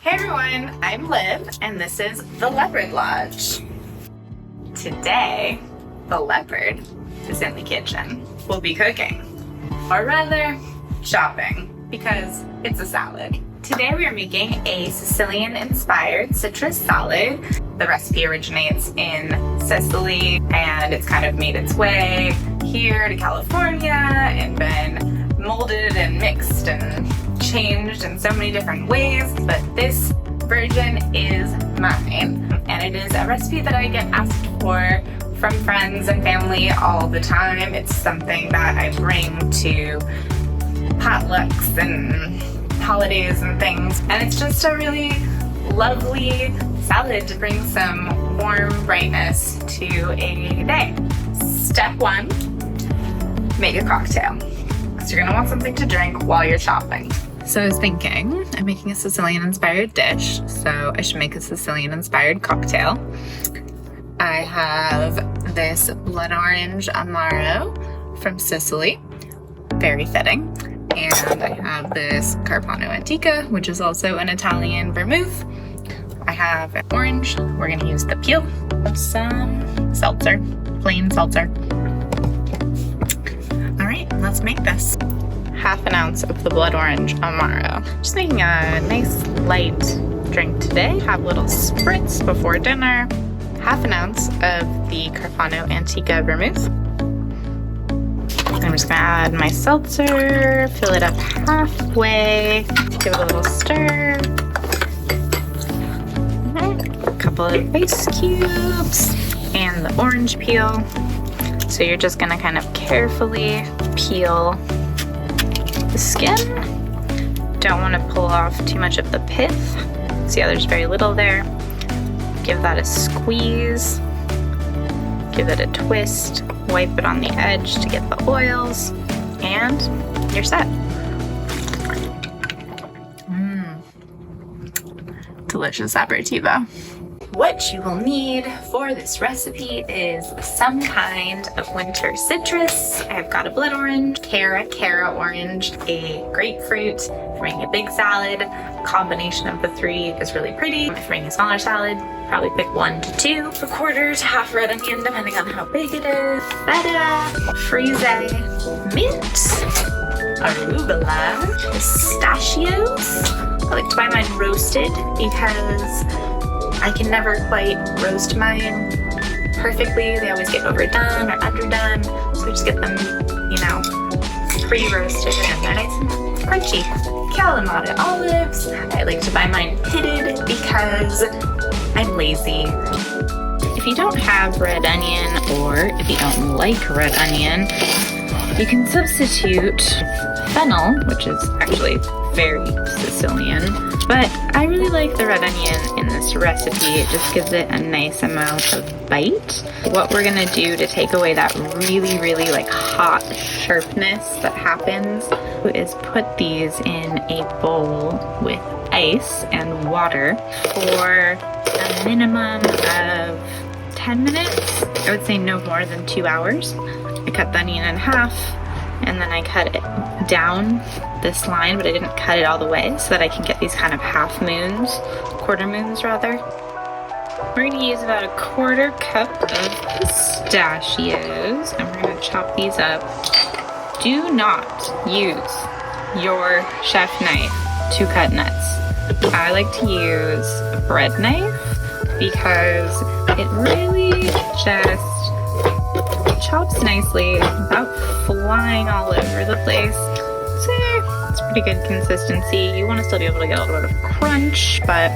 Hey everyone, I'm Liv, and this is the Leopard Lodge. Today, the leopard is in the kitchen. We'll be cooking, or rather, chopping, because it's a salad. Today we are making a Sicilian-inspired citrus salad. The recipe originates in Sicily, and it's kind of made its way here to California and been molded and mixed and changed in so many different ways, but this version is mine, and it is a recipe that I get asked for from friends and family all the time. It's something that I bring to potlucks and holidays and things, and it's just a really lovely salad to bring some warm brightness to a day. Step 1, make a cocktail, because you're gonna want something to drink while you're chopping. So I was thinking, I'm making a Sicilian-inspired dish, so I should make a Sicilian-inspired cocktail. I have this blood orange Amaro from Sicily, very fitting. And I have this Carpano Antica, which is also an Italian vermouth. I have an orange, we're gonna use the peel, some seltzer, plain seltzer. All right, let's make this. Half an ounce of the blood orange Amaro. Just making a nice light drink today. Have a little spritz before dinner. Half an ounce of the Carpano Antica vermouth. I'm just gonna add my seltzer, fill it up halfway, give it a little stir. A couple of ice cubes and the orange peel. So you're just gonna kind of carefully peel the skin. Don't want to pull off too much of the pith. See how there's very little there? Give that a squeeze. Give it a twist. Wipe it on the edge to get the oils, and you're set. Delicious aperitivo. What you will need for this recipe is some kind of winter citrus. I've got a blood orange, Cara orange, a grapefruit. If you're making a big salad, a combination of the three is really pretty. If you're making a smaller salad, probably pick 1 to 2, a quarter to half red onion, depending on how big it is. Feta, frise, mint, arugula, pistachios. I like to buy mine roasted because I can never quite roast mine perfectly. They always get overdone or underdone. So I just get them, pre-roasted and they're nice and crunchy. Kalamata olives. I like to buy mine pitted because I'm lazy. If you don't have red onion, or if you don't like red onion, you can substitute fennel, which is actually very Sicilian, but I really like the red onion in this recipe. It just gives it a nice amount of bite. What we're gonna do to take away that really hot sharpness that happens is put these in a bowl with ice and water for a minimum of 10 minutes. I would say no more than 2 hours. I cut the onion in half, and then I cut it down this line, but I didn't cut it all the way so that I can get these kind of half moons, quarter moons rather. We're gonna use about a 1/4 cup of pistachios, and we're gonna chop these up. Do not use your chef knife to cut nuts. I like to use a bread knife because it really just chops nicely without flying all over the place. So it's pretty good consistency. You want to still be able to get a little bit of crunch, but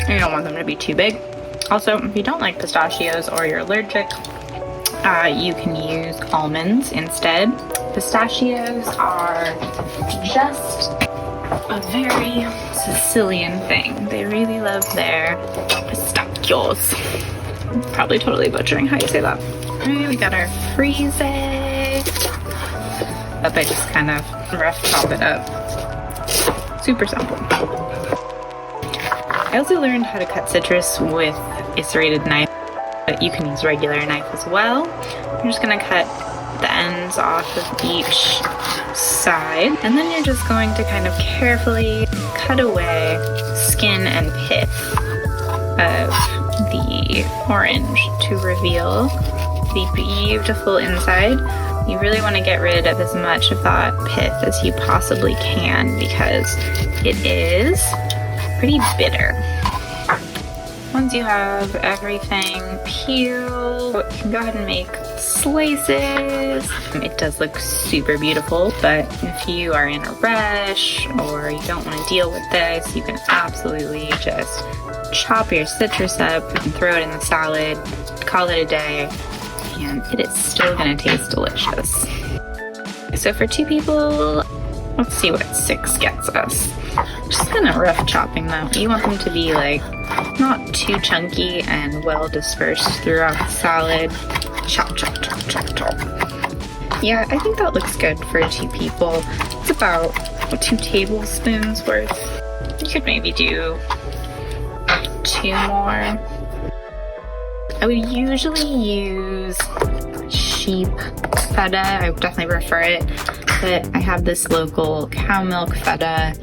you don't want them to be too big. Also, if you don't like pistachios or you're allergic, you can use almonds instead. Pistachios are just a very Sicilian thing. They really love their pistachios. I'm probably totally butchering how you say that. We got our frise. But I just kind of rough chop it up. Super simple. I also learned how to cut citrus with a serrated knife, but you can use regular knife as well. I'm just gonna cut the ends off of each side, and then you're just going to kind of carefully cut away skin and pith of the orange to reveal the beautiful inside. You really want to get rid of as much of that pith as you possibly can because it is pretty bitter. Once you have everything peeled, you can go ahead and make slices. It does look super beautiful, but if you are in a rush or you don't want to deal with this, you can absolutely just chop your citrus up and throw it in the salad, call it a day, and it is still going to taste delicious. So for 2 people, let's see what 6 gets us. Just kind of rough chopping though. You want them to be like not too chunky and well dispersed throughout the salad. Chop, chop, chop, chop, chop. Yeah, I think that looks good for 2 people. It's about 2 tablespoons worth. You could maybe do 2 more. I would usually use sheep feta. I would definitely prefer it, but I have this local cow milk feta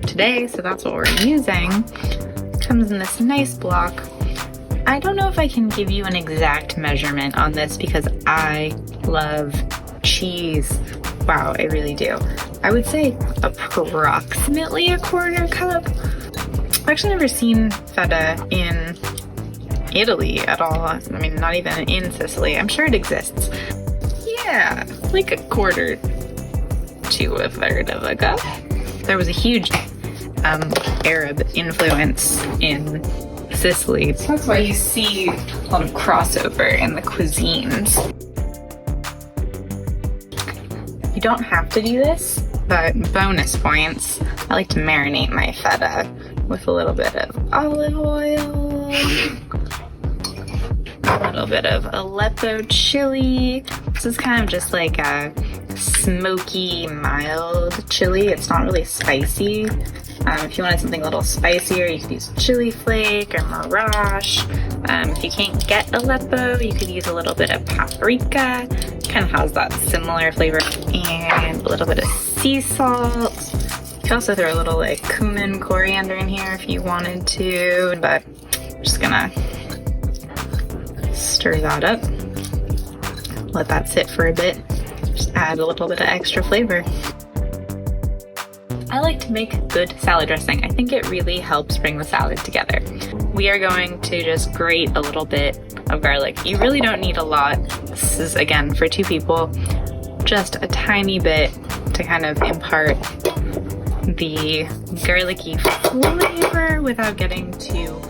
today, so that's what we're using. It comes in this nice block. I don't know if I can give you an exact measurement on this because I love cheese. Wow, I really do. I would say approximately 1/4 cup. I've actually never seen feta in Italy at all. I mean, not even in Sicily. I'm sure it exists. Yeah, like 1/4 to 1/3 of a cup. There was a huge Arab influence in Sicily. So that's why you see a lot of crossover in the cuisines. You don't have to do this, but bonus points. I like to marinate my feta with a little bit of olive oil, a little bit of Aleppo chili. This is kind of just like a smoky, mild chili. It's not really spicy. If you wanted something a little spicier, you could use chili flake or mirage. If you can't get Aleppo, you could use a little bit of paprika. Kind of has that similar flavor. And a little bit of sea salt. You could also throw a little like cumin, coriander in here if you wanted to, but I'm just gonna stir that up. Let that sit for a bit. Just add a little bit of extra flavor. I like to make good salad dressing. I think it really helps bring the salad together. We are going to just grate a little bit of garlic. You really don't need a lot. This is, again, for 2 people, just a tiny bit to kind of impart the garlicky flavor without getting too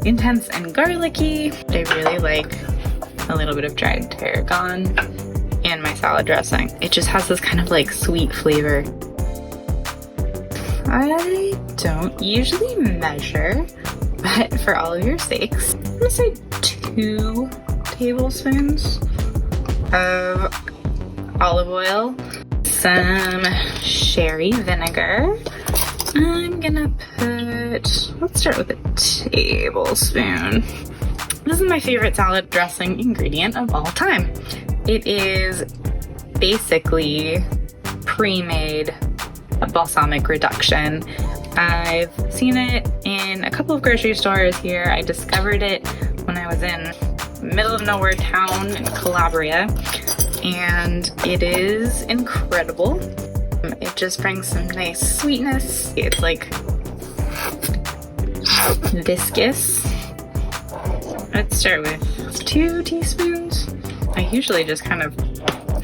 intense and garlicky. I really like a little bit of dried tarragon in my salad dressing. It just has this kind of like sweet flavor. I don't usually measure, but for all of your sakes, I'm gonna say 2 tablespoons of olive oil, some sherry vinegar. I'm gonna put, let's start with a tablespoon. This is my favorite salad dressing ingredient of all time. It is basically pre-made balsamic reduction. I've seen it in a couple of grocery stores here. I discovered it when I was in middle of nowhere town in Calabria, and it is incredible. It just brings some nice sweetness. It's like viscous. Let's start with 2 teaspoons. I usually just kind of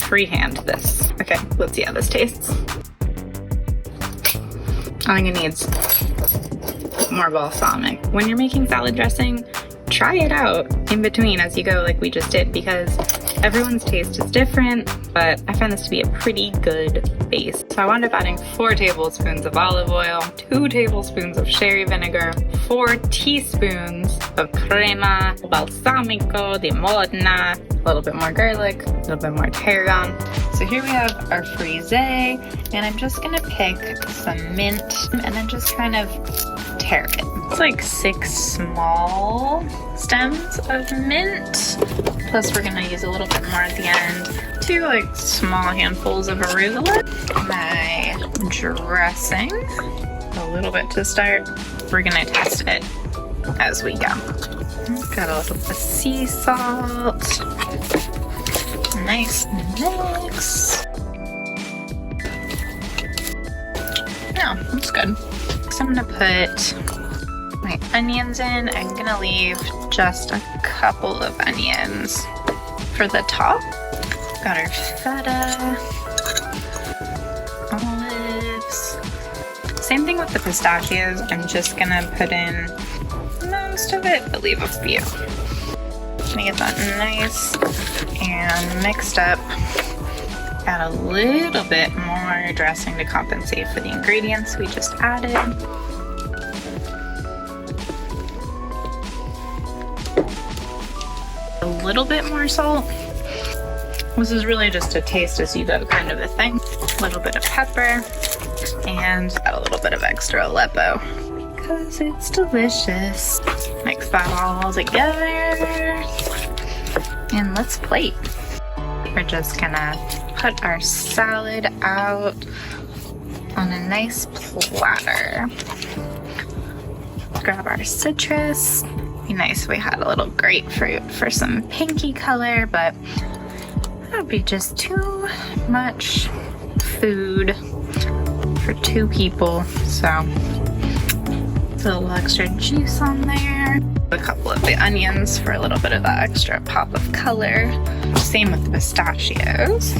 freehand this. Okay, let's see how this tastes. I think it needs more balsamic. When you're making salad dressing, try it out in between as you go like we just did, because everyone's taste is different, but I found this to be a pretty good base. So I wound up adding 4 tablespoons of olive oil, 2 tablespoons of sherry vinegar, 4 teaspoons of crema balsamico di Modena, a little bit more garlic, a little bit more tarragon. So here we have our frise, and I'm just gonna pick some mint and then just kind of tear it. It's like 6 small stems of mint, plus we're gonna use a little bit more at the end 2 like small handfuls of arugula. My dressing, a little bit to start. We're gonna test it as we go. Got a little bit of sea salt. Nice mix. No, that's good. So I'm gonna put my onions in. I'm gonna leave just a couple of onions for the top. Got our feta, olives. Same thing with the pistachios. I'm just gonna put in most of it, but leave a few. Gonna get that nice and mixed up. Add a little bit more dressing to compensate for the ingredients we just added. A little bit more salt. This is really just a taste as you go kind of a thing. A little bit of pepper and add a little bit of extra Aleppo because it's delicious. Mix that all together and let's plate. We're just gonna put our salad out on a nice platter. Grab our citrus. Be nice if we had a little grapefruit for some pinky color, but that would be just too much food for 2 people. So a little extra juice on there. A couple of the onions for a little bit of that extra pop of color. Same with the pistachios.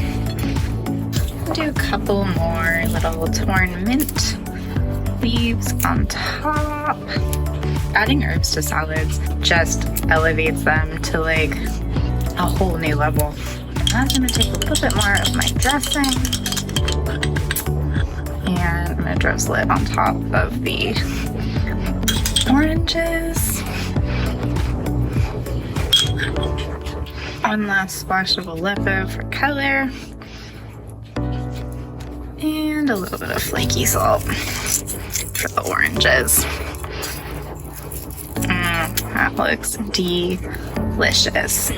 Do a couple more little torn mint leaves on top. Adding herbs to salads just elevates them to like a whole new level. I'm gonna take a little bit more of my dressing and I'm gonna drizzle it on top of the oranges. One last splash of Aleppo for color. And a little bit of flaky salt for the oranges. That looks delicious.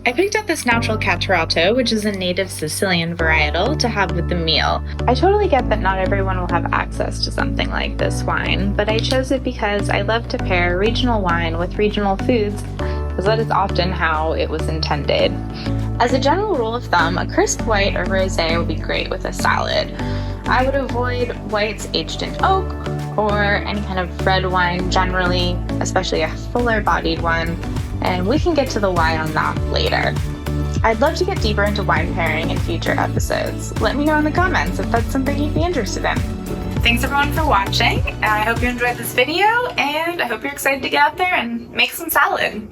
I picked up this natural catturato, which is a native Sicilian varietal, to have with the meal. I totally get that not everyone will have access to something like this wine, but I chose it because I love to pair regional wine with regional foods, because that is often how it was intended. As a general rule of thumb, a crisp white or rosé would be great with a salad. I would avoid whites aged in oak or any kind of red wine generally, especially a fuller bodied one, and we can get to the why on that later. I'd love to get deeper into wine pairing in future episodes. Let me know in the comments if that's something you'd be interested in. Thanks everyone for watching. I hope you enjoyed this video and I hope you're excited to get out there and make some salad.